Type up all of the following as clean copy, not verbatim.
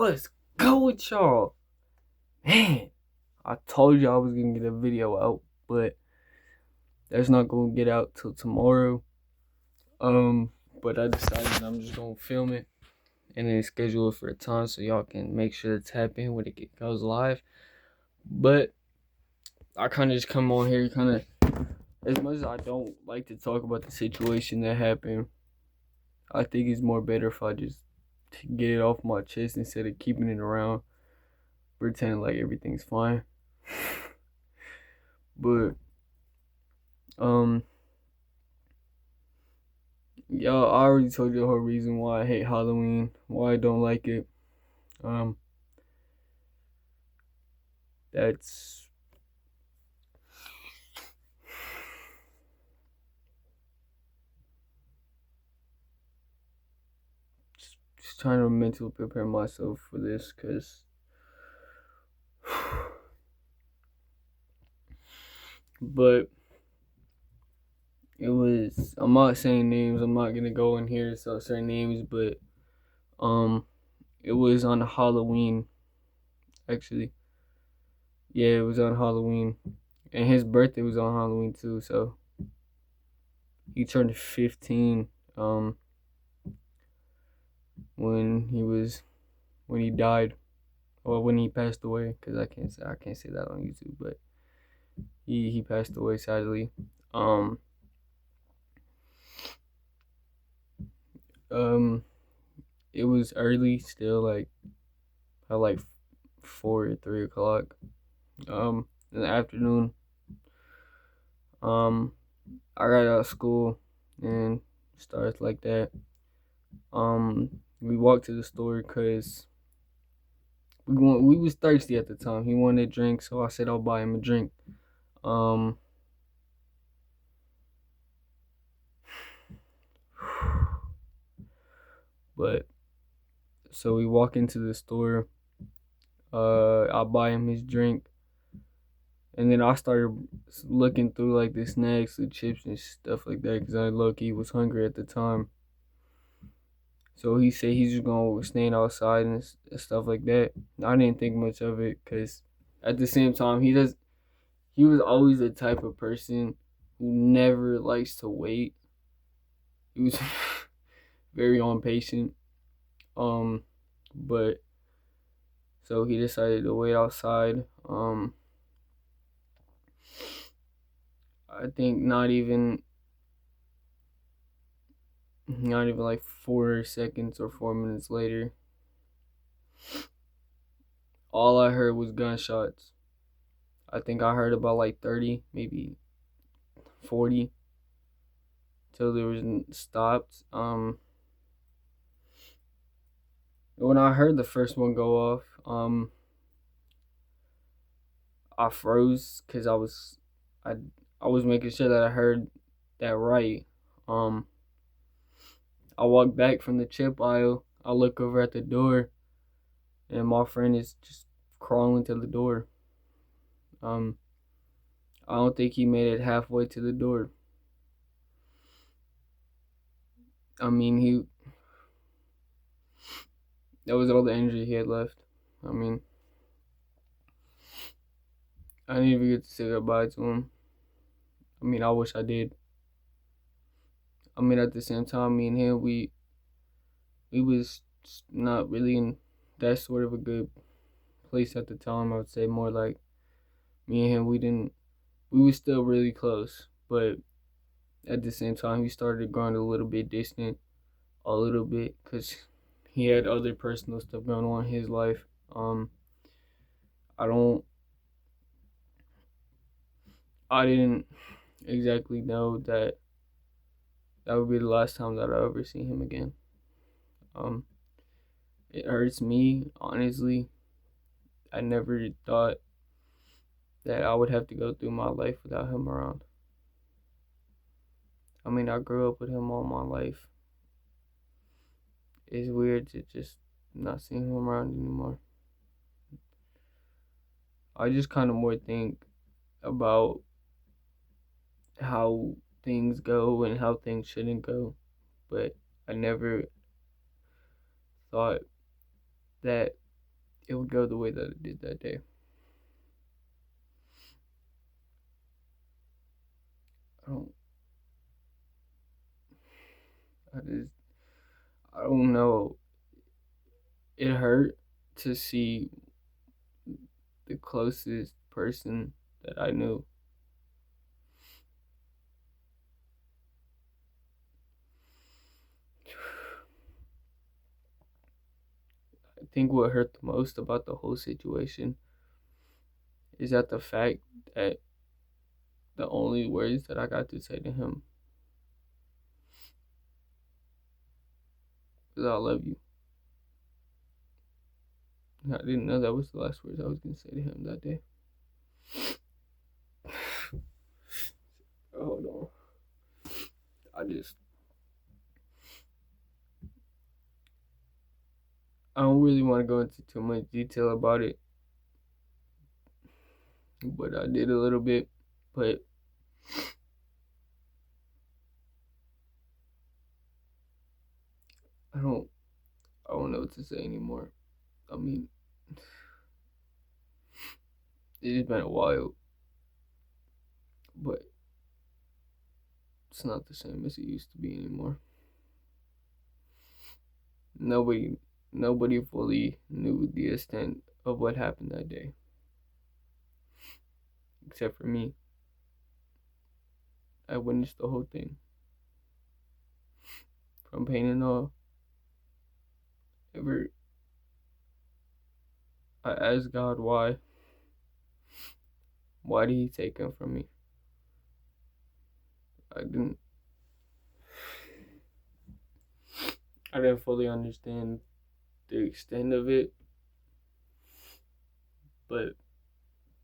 what's go with y'all? Man, I told you I was gonna get a video out, but that's not gonna get out till tomorrow. But I decided I'm just gonna film it and then schedule it for the time so y'all can make sure to tap in when it goes live. But I kind of just come on here, as much as I don't like to talk about the situation that happened, I think it's more better if I just get it off my chest instead of keeping it around, pretending like everything's fine. But y'all, I already told you the whole reason why I hate Halloween, why I don't like it. That's just trying to mentally prepare myself for this, cause but it was, I'm not saying names, I'm not gonna go in here and start saying names, but it was on Halloween, actually. Yeah, it was on Halloween. And his birthday was on Halloween too, so he turned 15 when he died, or when he passed away, because I can't say that on YouTube, but he passed away sadly. It was early still, like at like 4 or 3 o'clock in the afternoon. I got out of school and starts like that. We walked to the store because we was thirsty at the time. He wanted a drink, so I said I'll buy him a drink. But so we walk into the store. I buy him his drink, and then I started looking through like the snacks, the chips and stuff like that, because I low-key was hungry at the time. So he said he's just gonna stand outside and stuff like that. I didn't think much of it, because at the same time he was always the type of person who never likes to wait. He was very impatient. But so he decided to wait outside. I think not even like 4 seconds or 4 minutes later, all I heard was gunshots. I think I heard about like 30, maybe 40, till there was stopped. When I heard the first one go off, I froze because I was making sure that I heard that right. I walked back from the chip aisle. I look over at the door, and my friend is just crawling to the door. I don't think he made it halfway to the door. I mean, that was all the energy he had left. I mean, I didn't even get to say goodbye to him. I mean, I wish I did. I mean, at the same time, me and him, we was not really in that sort of a good place at the time. I would say more like me and him, we were still really close, but at the same time, he started growing a little bit distant, a little bit, because he had other personal stuff going on in his life. I didn't exactly know that would be the last time that I ever see him again. It hurts me, honestly. I never thought that I would have to go through my life without him around. I mean, I grew up with him all my life. It's weird to just not see him around anymore. I just kind of more think about how things go and how things shouldn't go, but I never thought that it would go the way that it did that day. I don't. I just. I don't know. It hurt to see the closest person that I knew. I think what hurt the most about the whole situation is that the fact that the only words that I got to say to him was "I love you." I didn't know that was the last words I was gonna say to him that day. Hold on. I don't really want to go into too much detail about it, but I did a little bit. But I don't know what to say anymore. I mean, it's been a while, but it's not the same as it used to be anymore. Nobody fully knew the extent of what happened that day, except for me. I witnessed the whole thing, from pain and all. Ever, I asked God why. Why did He take him from me? I didn't. I didn't fully understand the extent of it, but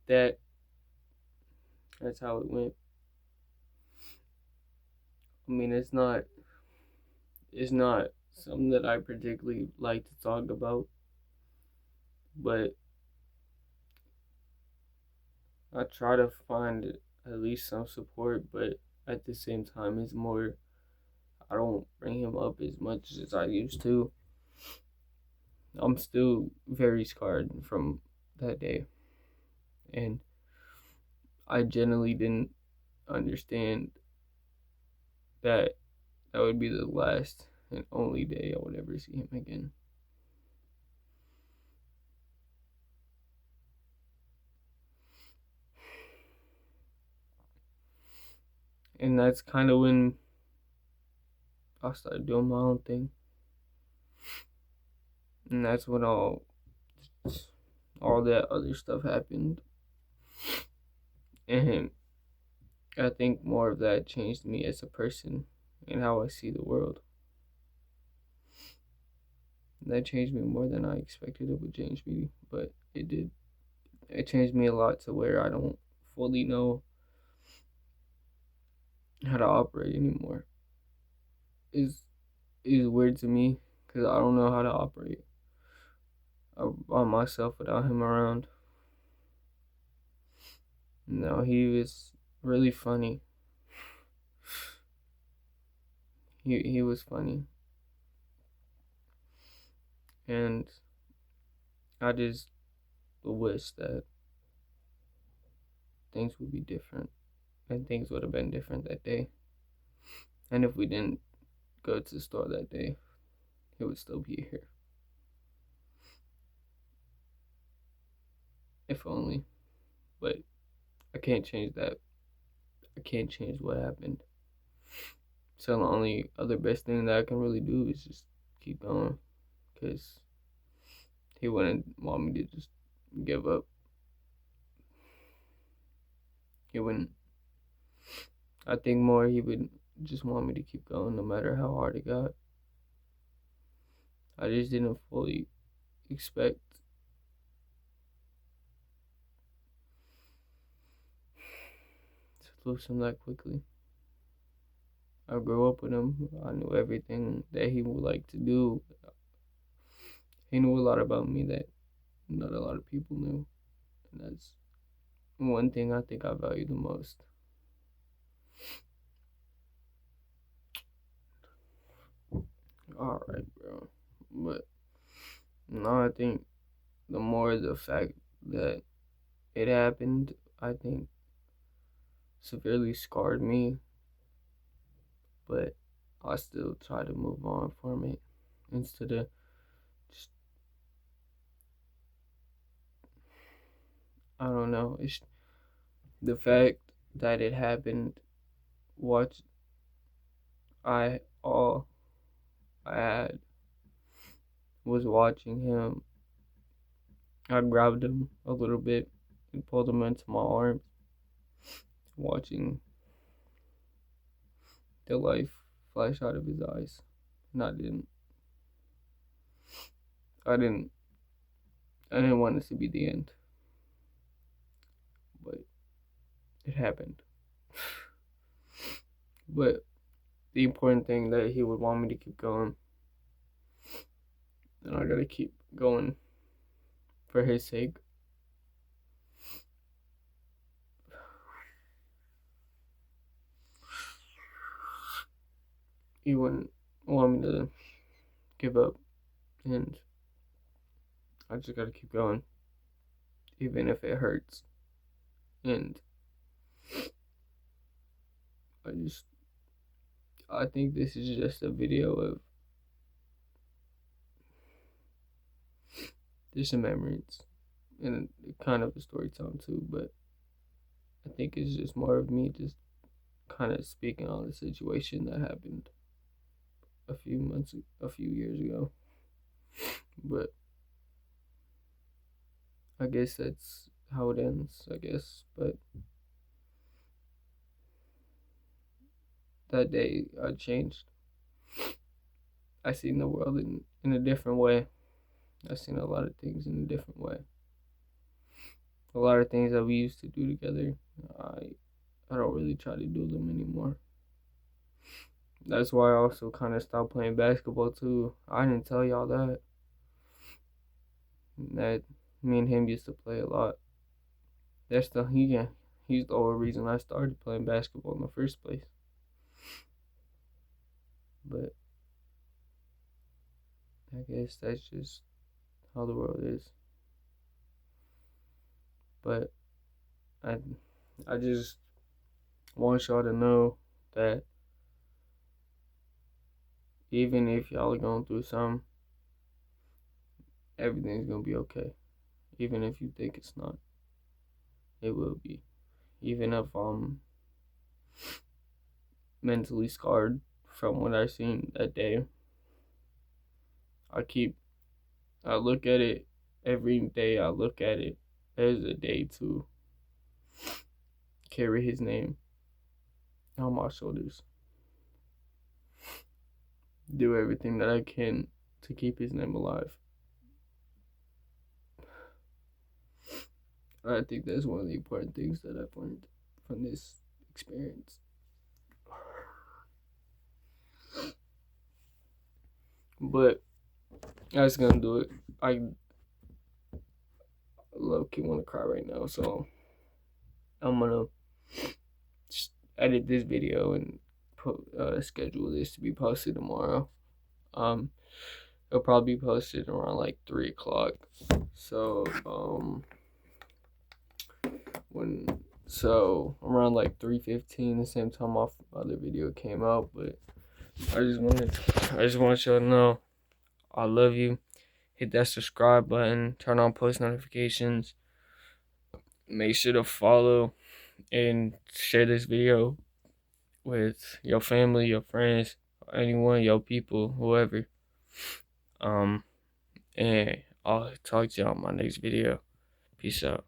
that's how it went. I mean, it's not something that I particularly like to talk about, but I try to find at least some support, but at the same time, it's more, I don't bring him up as much as I used to. I'm still very scarred from that day, and I generally didn't understand that that would be the last and only day I would ever see him again. And that's kind of when I started doing my own thing. And that's when all that other stuff happened. And I think more of that changed me as a person and how I see the world. That changed me more than I expected it would change me, but it did. It changed me a lot to where I don't fully know how to operate anymore. Is weird to me because I don't know how to operate by myself without him around. No, he was really funny. He was funny, and I just wish that things would be different, and things would have been different that day. And if we didn't go to the store that day, he would still be here. If only. But I can't change that. I can't change what happened. So the only other best thing that I can really do is just keep going, because he wouldn't want me to just give up. He wouldn't. I think more he would just want me to keep going no matter how hard it got. I just didn't fully expect to lose him that quickly. I grew up with him. I knew everything that he would like to do. He knew a lot about me that not a lot of people knew. And that's one thing I think I value the most. Alright, bro. But no, I think the more the fact that it happened, I think, severely scarred me, but I still try to move on from it instead of just, I don't know. It's the fact that it happened. What all I had was watching him. I grabbed him a little bit and pulled him into my arms, watching the life flash out of his eyes. And I didn't want this to be the end, but it happened. But the important thing that he would want me to keep going, and I gotta keep going for his sake. He wouldn't want me to give up, and I just gotta keep going, even if it hurts. And I think this is just a video of just some memories and kind of a story time too, but I think it's just more of me just kind of speaking on the situation that happened a few years ago. But I guess that's how it ends, I guess. But that day I changed. I seen the world in a different way. I seen a lot of things in a different way. A lot of things that we used to do together, I don't really try to do them anymore. That's why I also kind of stopped playing basketball too. I didn't tell y'all that me and him used to play a lot. He's the whole reason I started playing basketball in the first place. But I guess that's just how the world is. But I just want y'all to know that even if y'all are going through something, everything's gonna be okay. Even if you think it's not, it will be. Even if I'm mentally scarred from what I seen that day, I look at it every day. I look at it as a day to carry his name on my shoulders. Do everything that I can to keep his name alive. I think that's one of the important things that I've learned from this experience. But that's gonna do it. I low-key want to cry right now, so I'm gonna just edit this video and schedule this to be posted tomorrow. It'll probably be posted around like 3 o'clock. So around like 3:15, the same time my other video came out. But I just want y'all to know I love you. Hit that subscribe button, turn on post notifications, make sure to follow and share this video with your family, your friends, anyone, your people, whoever. And I'll talk to y'all in my next video. Peace out.